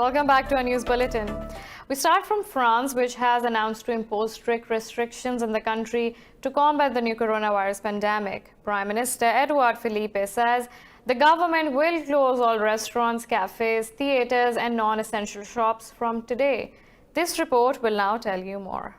Welcome back to our news bulletin. We start from France, which has announced to impose strict restrictions in the country to combat the new coronavirus pandemic. Prime Minister Edouard Philippe says the government will close all restaurants, cafes, theaters and non-essential shops from today. This report will now tell you more.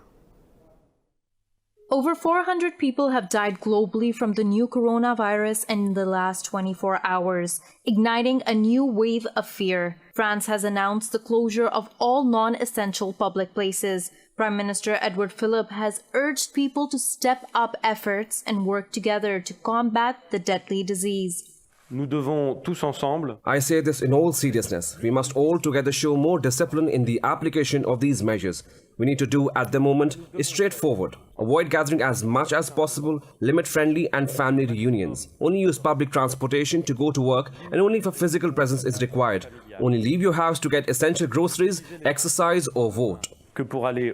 Over 400 people have died globally from the new coronavirus in the last 24 hours, igniting a new wave of fear. France has announced the closure of all non-essential public places. Prime Minister Edouard Philippe has urged people to step up efforts and work together to combat the deadly disease. Nous devons tous ensemble. I say this in all seriousness. We must all together show more discipline in the application of these measures. We need to do at the moment is straightforward. Avoid gathering as much as possible, limit friendly and family reunions. Only use public transportation to go to work and only if a physical presence is required. Only leave your house to get essential groceries, exercise or vote. Que pour aller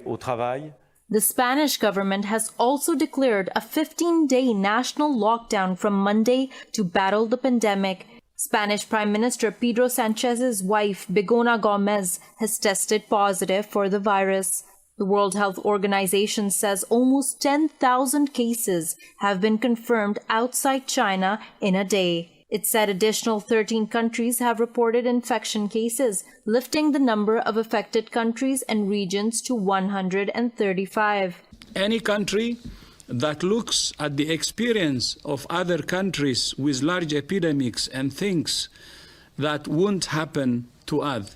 au travail. The Spanish government has also declared a 15-day national lockdown from Monday to battle the pandemic. Spanish Prime Minister Pedro Sanchez's wife, Begoña Gómez, has tested positive for the virus. The World Health Organization says almost 10,000 cases have been confirmed outside China in a day. It said additional 13 countries have reported infection cases, lifting the number of affected countries and regions to 135. Any country that looks at the experience of other countries with large epidemics and thinks that won't happen to us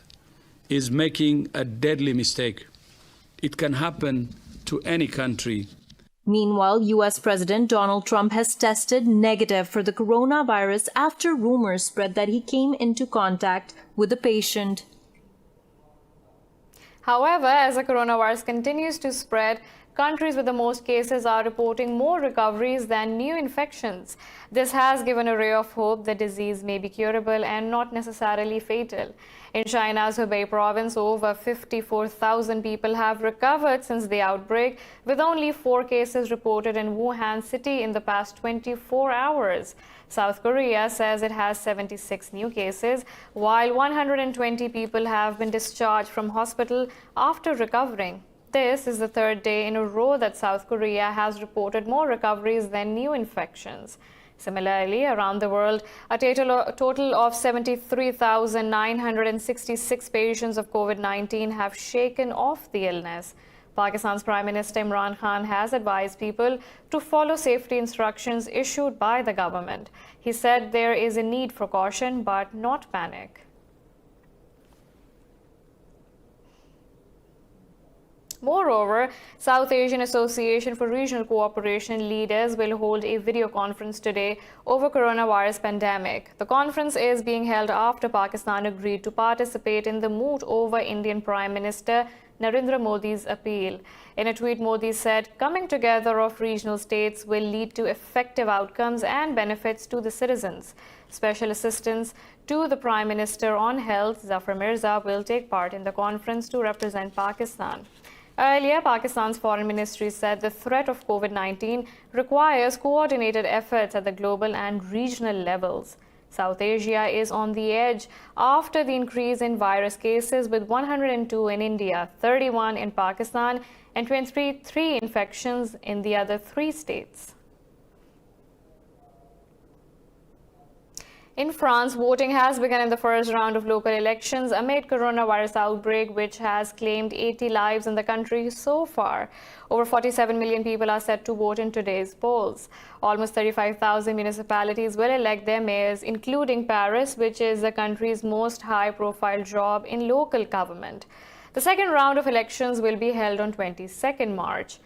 is making a deadly mistake. It can happen to any country. Meanwhile, U.S. President Donald Trump has tested negative for the coronavirus after rumors spread that he came into contact with a patient. However, as the coronavirus continues to spread, countries with the most cases are reporting more recoveries than new infections. This has given a ray of hope that disease may be curable and not necessarily fatal. In China's Hubei province, over 54,000 people have recovered since the outbreak, with only 4 cases reported in Wuhan city in the past 24 hours. South Korea says it has 76 new cases, while 120 people have been discharged from hospital after recovering. This is the 3rd day in a row that South Korea has reported more recoveries than new infections. Similarly, around the world, a total of 73,966 patients of COVID-19 have shaken off the illness. Pakistan's Prime Minister Imran Khan has advised people to follow safety instructions issued by the government. He said there is a need for caution but not panic. Moreover, South Asian Association for Regional Cooperation leaders will hold a video conference today over coronavirus pandemic. The conference is being held after Pakistan agreed to participate in the moot over Indian Prime Minister Narendra Modi's appeal. In a tweet, Modi said, coming together of regional states will lead to effective outcomes and benefits to the citizens. Special assistance to the Prime Minister on Health, Zafar Mirza, will take part in the conference to represent Pakistan. Earlier, Pakistan's Foreign Ministry said the threat of COVID-19 requires coordinated efforts at the global and regional levels. South Asia is on the edge after the increase in virus cases, with 102 in India, 31 in Pakistan, and 23 infections in the other 3 states. In France, voting has begun in the first round of local elections amid coronavirus outbreak, which has claimed 80 lives in the country so far. Over 47 million people are set to vote in today's polls. Almost 35,000 municipalities will elect their mayors, including Paris, which is the country's most high-profile job in local government. The second round of elections will be held on 22nd March.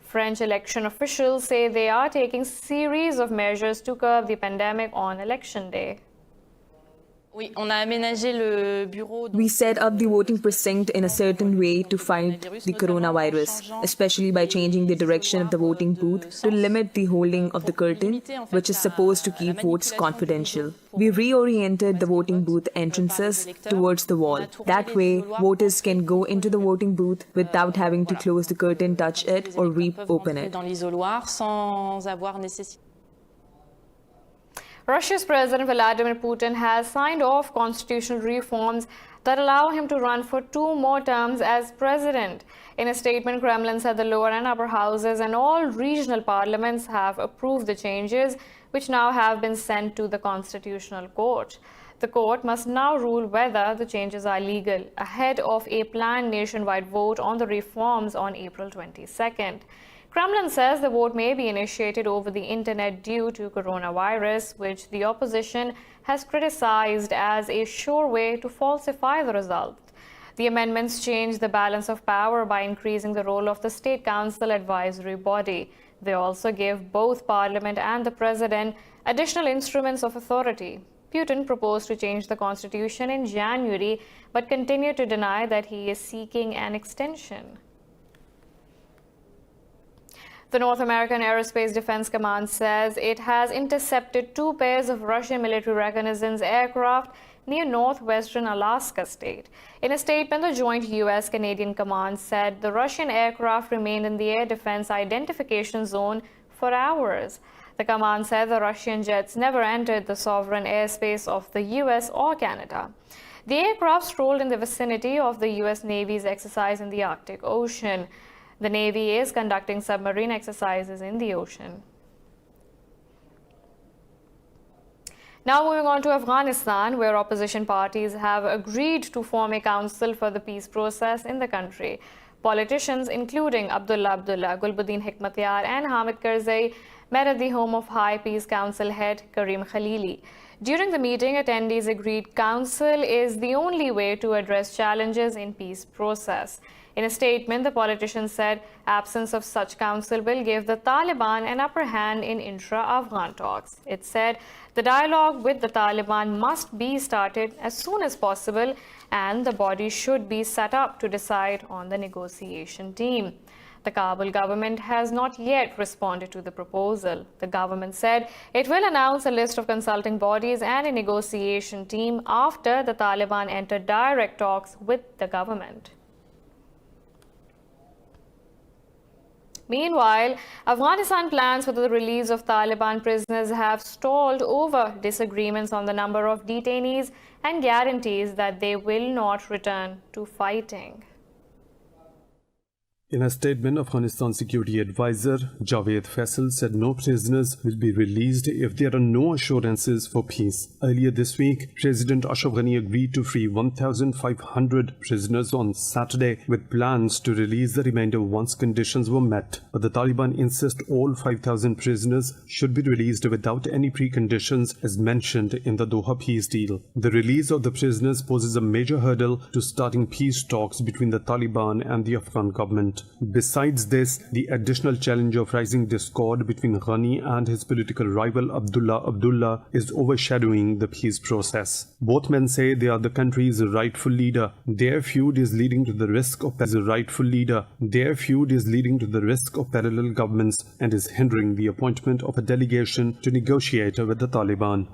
French election officials say they are taking a series of measures to curb the pandemic on election day. We set up the voting precinct in a certain way to fight the coronavirus, especially by changing the direction of the voting booth to limit the holding of the curtain, which is supposed to keep votes confidential. We reoriented the voting booth entrances towards the wall. That way, voters can go into the voting booth without having to close the curtain, touch it, or reopen it. Russia's President Vladimir Putin has signed off constitutional reforms that allow him to run for 2 more terms as president. In a statement, Kremlin said the lower and upper houses and all regional parliaments have approved the changes, which now have been sent to the Constitutional Court. The court must now rule whether the changes are legal, ahead of a planned nationwide vote on the reforms on April 22nd. Kremlin says the vote may be initiated over the internet due to coronavirus, which the opposition has criticized as a sure way to falsify the result. The amendments change the balance of power by increasing the role of the State Council advisory body. They also give both Parliament and the President additional instruments of authority. Putin proposed to change the constitution in January, but continued to deny that he is seeking an extension. The North American Aerospace Defense Command says it has intercepted 2 pairs of Russian military reconnaissance aircraft near northwestern Alaska state. In a statement, the joint U.S.-Canadian command said the Russian aircraft remained in the air defense identification zone for hours. The command said the Russian jets never entered the sovereign airspace of the U.S. or Canada. The aircraft strolled in the vicinity of the U.S. Navy's exercise in the Arctic Ocean. The Navy is conducting submarine exercises in the ocean. Now moving on to Afghanistan, where opposition parties have agreed to form a council for the peace process in the country. Politicians, including Abdullah, Gulbuddin Hekmatyar and Hamid Karzai, met at the home of High Peace Council head Karim Khalili. During the meeting, attendees agreed council is the only way to address challenges in peace process. In a statement, the politicians said absence of such council will give the Taliban an upper hand in intra-Afghan talks. It said the dialogue with the Taliban must be started as soon as possible and the body should be set up to decide on the negotiation team. The Kabul government has not yet responded to the proposal. The government said it will announce a list of consulting bodies and a negotiation team after the Taliban enter direct talks with the government. Meanwhile, Afghanistan plans for the release of Taliban prisoners have stalled over disagreements on the number of detainees and guarantees that they will not return to fighting. In a statement, Afghanistan Security Advisor Javed Faisal said no prisoners will be released if there are no assurances for peace. Earlier this week, President Ashraf Ghani agreed to free 1,500 prisoners on Saturday, with plans to release the remainder once conditions were met. But the Taliban insist all 5,000 prisoners should be released without any preconditions as mentioned in the Doha peace deal. The release of the prisoners poses a major hurdle to starting peace talks between the Taliban and the Afghan government. Besides this, the additional challenge of rising discord between Ghani and his political rival Abdullah is overshadowing the peace process. Both men say they are the country's rightful leader. Their feud is leading to the risk of parallel governments and is hindering the appointment of a delegation to negotiate with the Taliban.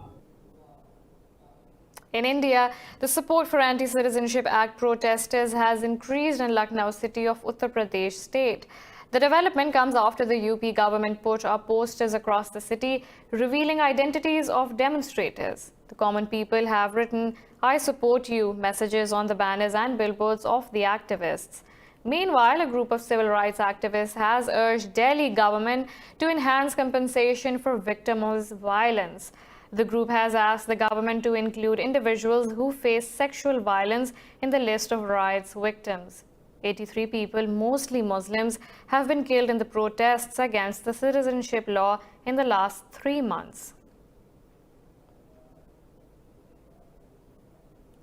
In India, the support for Anti-Citizenship Act protesters has increased in Lucknow city of Uttar Pradesh state. The development comes after the UP government put up posters across the city revealing identities of demonstrators. The common people have written, "I support you" messages on the banners and billboards of the activists. Meanwhile, a group of civil rights activists has urged Delhi government to enhance compensation for victims of violence. The group has asked the government to include individuals who face sexual violence in the list of riots victims. 83 people, mostly Muslims, have been killed in the protests against the citizenship law in the last 3 months.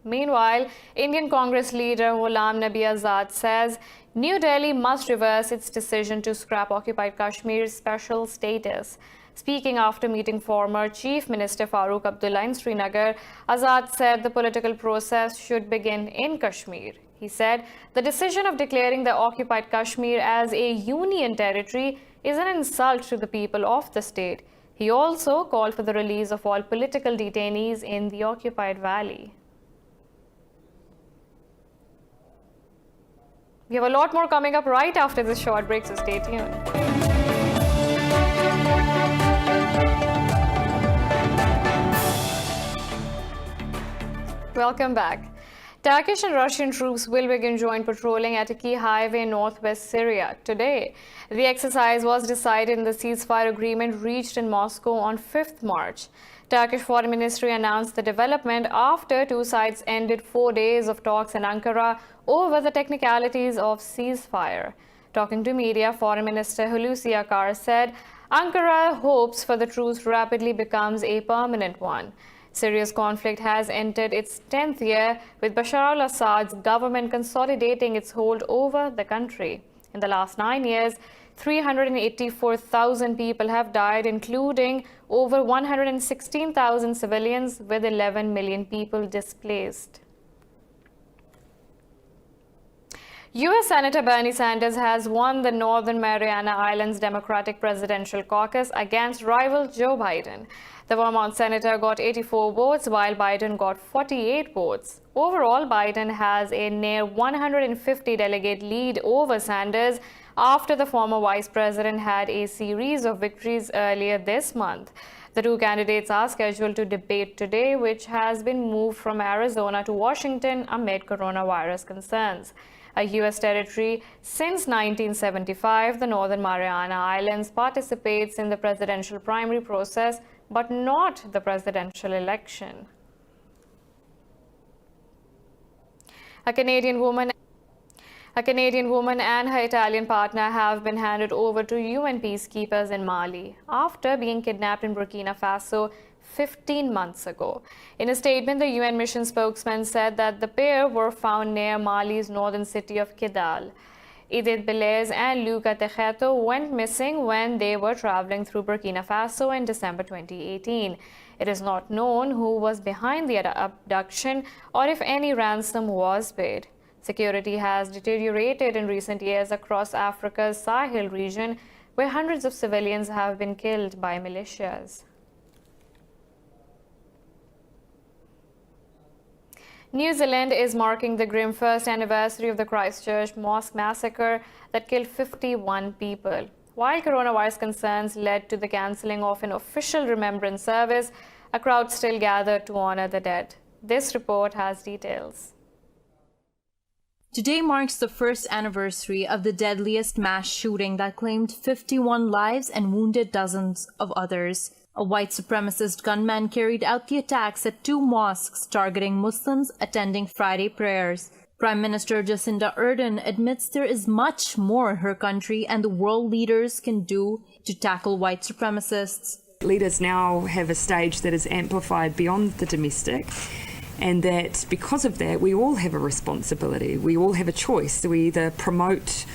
Meanwhile, Indian Congress leader Ghulam Nabi Azad says New Delhi must reverse its decision to scrap occupied Kashmir's special status. Speaking after meeting former Chief Minister Farooq Abdullah in Srinagar, Azad said the political process should begin in Kashmir. He said the decision of declaring the occupied Kashmir as a union territory is an insult to the people of the state. He also called for the release of all political detainees in the occupied valley. We have a lot more coming up right after this short break, so stay tuned. Welcome back. Turkish and Russian troops will begin joint patrolling at a key highway in northwest Syria today. The exercise was decided in the ceasefire agreement reached in Moscow on 5th March. Turkish Foreign Ministry announced the development after two sides ended 4 days of talks in Ankara over the technicalities of ceasefire. Talking to media, Foreign Minister Hulusi Akar said Ankara hopes for the truce rapidly becomes a permanent one. Syria's conflict has entered its 10th year, with Bashar al-Assad's government consolidating its hold over the country. In the last 9 years, 384,000 people have died, including over 116,000 civilians, with 11 million people displaced. U.S. Senator Bernie Sanders has won the Northern Mariana Islands Democratic presidential caucus against rival Joe Biden. The Vermont senator got 84 votes, while Biden got 48 votes. Overall, Biden has a near 150 delegate lead over Sanders after the former vice president had a series of victories earlier this month. The two candidates are scheduled to debate today, which has been moved from Arizona to Washington amid coronavirus concerns. A U.S. territory since 1975, the Northern Mariana Islands participates in the presidential primary process, but not the presidential election. A Canadian woman and her Italian partner have been handed over to UN peacekeepers in Mali after being kidnapped in Burkina Faso 15 months ago. In a statement, the UN mission spokesman said that the pair were found near Mali's northern city of Kidal. Edith Belez and Luca Tejeto went missing when they were traveling through Burkina Faso in December 2018. It is not known who was behind the abduction or if any ransom was paid. Security has deteriorated in recent years across Africa's Sahel region, where hundreds of civilians have been killed by militias. New Zealand is marking the grim first anniversary of the Christchurch mosque massacre that killed 51 people. While coronavirus concerns led to the cancelling of an official remembrance service, a crowd still gathered to honor the dead. This report has details. Today marks the first anniversary of the deadliest mass shooting that claimed 51 lives and wounded dozens of others. A white supremacist gunman carried out the attacks at two mosques targeting Muslims attending Friday prayers. Prime Minister Jacinda Ardern admits there is much more her country and the world leaders can do to tackle white supremacists. Leaders now have a stage that is amplified beyond the domestic, and that because of that we all have a responsibility. We all have a choice. We either promote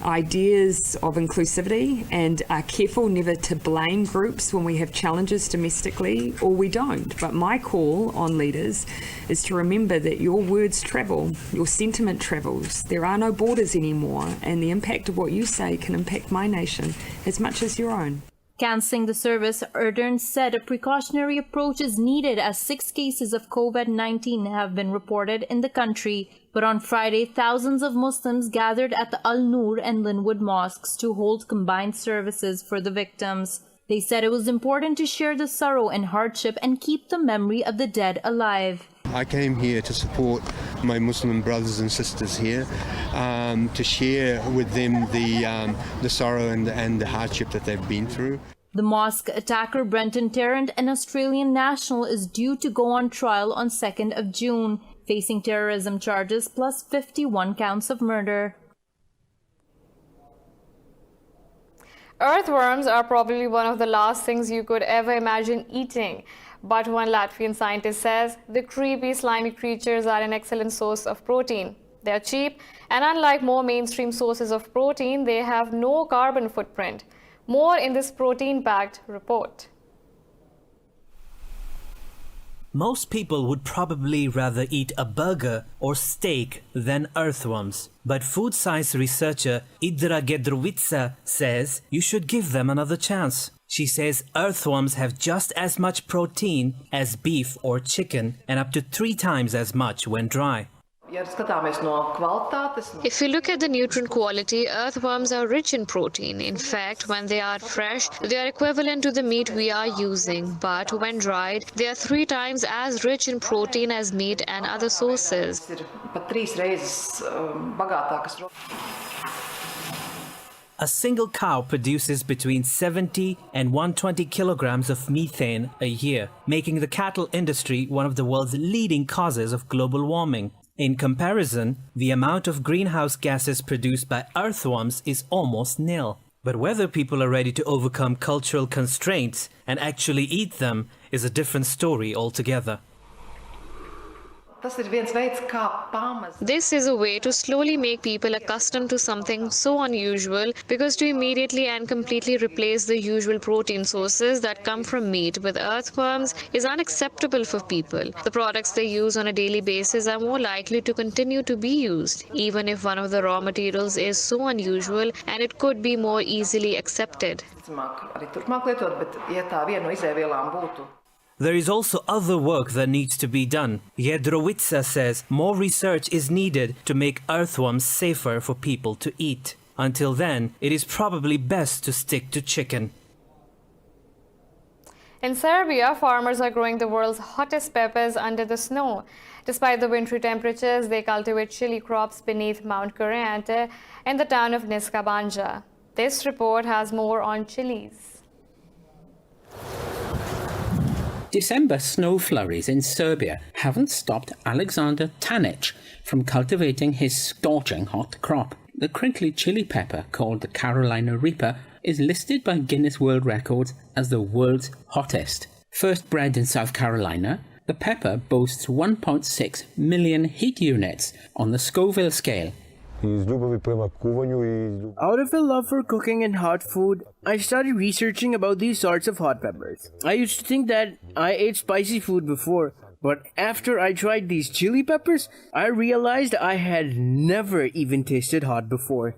ideas of inclusivity and are careful never to blame groups when we have challenges domestically, or we don't. But my call on leaders is to remember that your words travel, your sentiment travels. There are no borders anymore, and the impact of what you say can impact my nation as much as your own. Cancelling the service, Ardern said a precautionary approach is needed as 6 cases of COVID-19 have been reported in the country. But on Friday, thousands of Muslims gathered at the Al-Noor and Linwood mosques to hold combined services for the victims. They said it was important to share the sorrow and hardship and keep the memory of the dead alive. I came here to support my Muslim brothers and sisters here, to share with them the sorrow and the hardship that they've been through. The mosque attacker Brenton Tarrant, an Australian national, is due to go on trial on 2nd of June, facing terrorism charges plus 51 counts of murder. Earthworms are probably one of the last things you could ever imagine eating. But one Latvian scientist says the creepy, slimy creatures are an excellent source of protein. They are cheap, and unlike more mainstream sources of protein, they have no carbon footprint. More in this protein-packed report. Most people would probably rather eat a burger or steak than earthworms. But food science researcher Idra Gedrovica says you should give them another chance. She says earthworms have just as much protein as beef or chicken and up to 3 times as much when dry. If you look at the nutrient quality, earthworms are rich in protein. In fact, when they are fresh, they are equivalent to the meat we are using. But when dried, they are 3 times as rich in protein as meat and other sources. A single cow produces between 70 and 120 kilograms of methane a year, making the cattle industry one of the world's leading causes of global warming. In comparison, the amount of greenhouse gases produced by earthworms is almost nil. But whether people are ready to overcome cultural constraints and actually eat them is a different story altogether. This is a way to slowly make people accustomed to something so unusual, because to immediately and completely replace the usual protein sources that come from meat with earthworms is unacceptable for people. The products they use on a daily basis are more likely to continue to be used, even if one of the raw materials is so unusual and it could be more easily accepted. There is also other work that needs to be done. Jedrovica says more research is needed to make earthworms safer for people to eat. Until then, it is probably best to stick to chicken. In Serbia, farmers are growing the world's hottest peppers under the snow. Despite the wintry temperatures, they cultivate chili crops beneath Mount Corriente in the town of Niska Banja. This report has more on chilies. December snow flurries in Serbia haven't stopped Alexander Tanic from cultivating his scorching hot crop. The crinkly chili pepper, called the Carolina Reaper, is listed by Guinness World Records as the world's hottest. First bred in South Carolina, the pepper boasts 1.6 million heat units on the Scoville scale. Out of a love for cooking and hot food, I started researching about these sorts of hot peppers. I used to think that I ate spicy food before, but after I tried these chili peppers, I realized I had never even tasted hot before.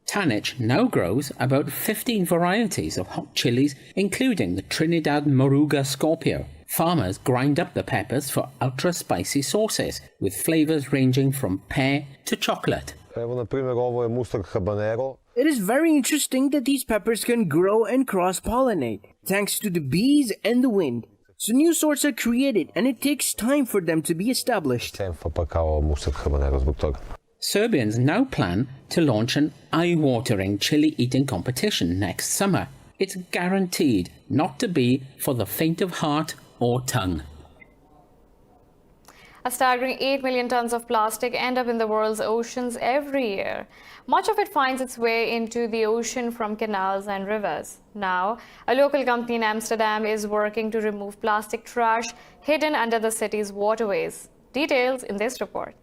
Tanic now grows about 15 varieties of hot chilies, including the Trinidad Moruga Scorpio. Farmers grind up the peppers for ultra-spicy sauces, with flavors ranging from pear to chocolate. It is very interesting that these peppers can grow and cross-pollinate, thanks to the bees and the wind. So new sorts are created, and it takes time for them to be established. Serbians now plan to launch an eye-watering chili eating competition next summer. It's guaranteed not to be for the faint of heart or tongue. A staggering 8 million tons of plastic end up in the world's oceans every year. Much of it finds its way into the ocean from canals and rivers. Now, a local company in Amsterdam is working to remove plastic trash hidden under the city's waterways. Details in this report.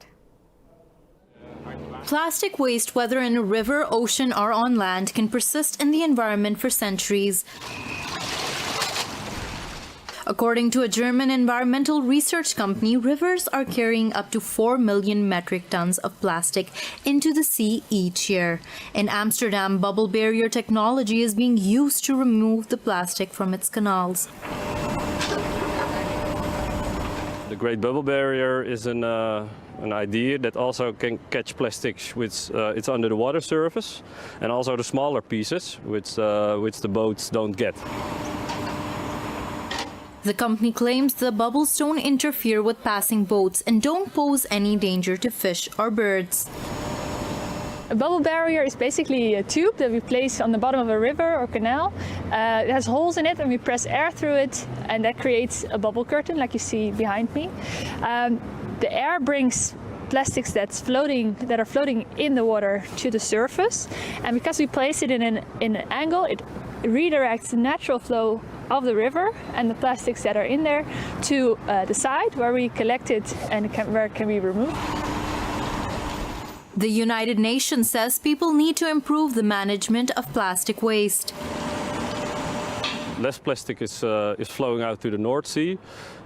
Plastic waste, whether in a river, ocean, or on land, can persist in the environment for centuries. According to a German environmental research company, rivers are carrying up to 4 million metric tons of plastic into the sea each year. In Amsterdam, bubble barrier technology is being used to remove the plastic from its canals. The Great Bubble Barrier is an idea that also can catch plastics which it's under the water surface, and also the smaller pieces which the boats don't get. The company claims the bubbles don't interfere with passing boats and don't pose any danger to fish or birds. A bubble barrier is basically a tube that we place on the bottom of a river or canal. It has holes in it, and we press air through it, and that creates a bubble curtain like you see behind me. The air brings plastics that are floating in the water to the surface, and because we place it in an angle, it redirects the natural flow of the river and the plastics that are in there to the side where we collect it and where it can be removed. The United Nations says people need to improve the management of plastic waste. Less plastic is flowing out to the North Sea,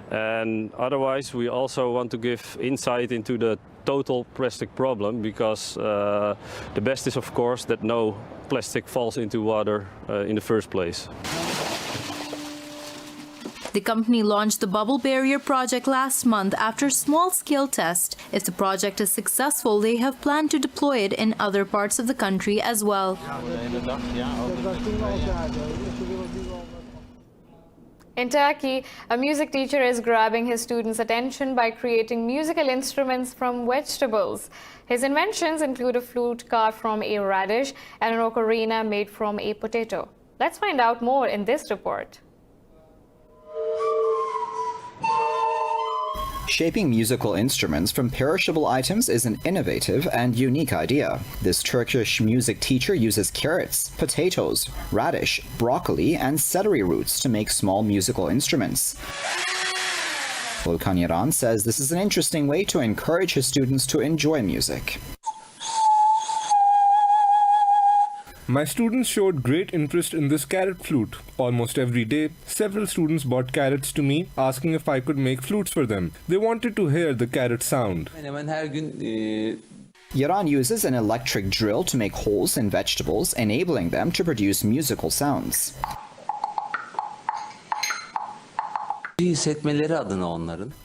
and otherwise we also want to give insight into the total plastic problem, because the best is of course that no plastic falls into water in the first place. The company launched the Bubble Barrier project last month after small-scale test. If the project is successful, they have planned to deploy it in other parts of the country as well. In Turkey, a music teacher is grabbing his students' attention by creating musical instruments from vegetables. His inventions include a flute carved from a radish and an ocarina made from a potato. Let's find out more in this report. Shaping musical instruments from perishable items is an innovative and unique idea. This Turkish music teacher uses carrots, potatoes, radish, broccoli, and celery roots to make small musical instruments. Volkan Yaran says this is an interesting way to encourage his students to enjoy music. My students showed great interest in this carrot flute. Almost every day, several students bought carrots to me, asking if I could make flutes for them. They wanted to hear the carrot sound. Yaran uses an electric drill to make holes in vegetables, enabling them to produce musical sounds.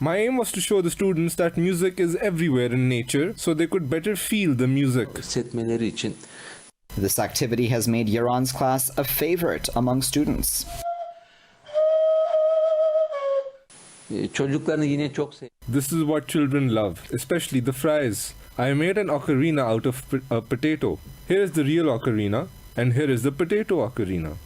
My aim was to show the students that music is everywhere in nature, so they could better feel the music. This activity has made Yaran's class a favorite among students. This is what children love, especially the fries. I made an ocarina out of a potato. Here is the real ocarina, and here is the potato ocarina.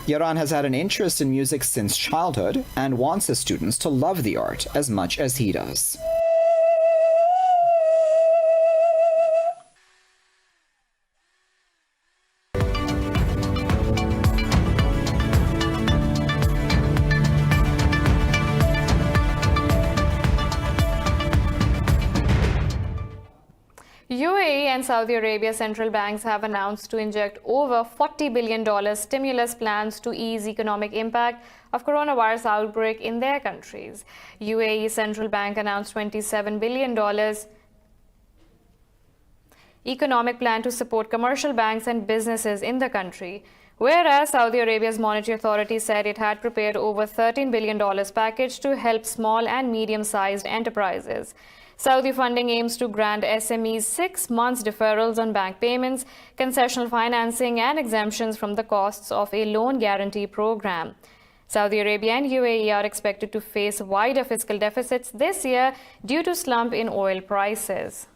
Yaran has had an interest in music since childhood and wants his students to love the art as much as he does. UAE and Saudi Arabia central banks have announced to inject over $40 billion stimulus plans to ease economic impact of coronavirus outbreak in their countries. UAE central bank announced $27 billion economic plan to support commercial banks and businesses in the country, whereas Saudi Arabia's monetary authority said it had prepared over $13 billion package to help small and medium-sized enterprises. Saudi funding aims to grant SMEs 6 months deferrals on bank payments, concessional financing, and exemptions from the costs of a loan guarantee program. Saudi Arabia and UAE are expected to face wider fiscal deficits this year due to slump in oil prices.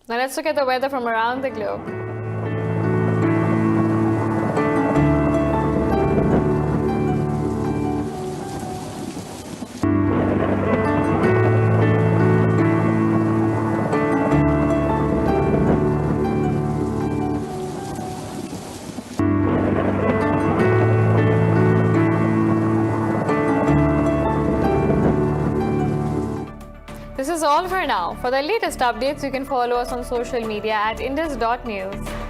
Now let's look at the weather from around the globe. This is all for now. For the latest updates, you can follow us on social media at indus.news.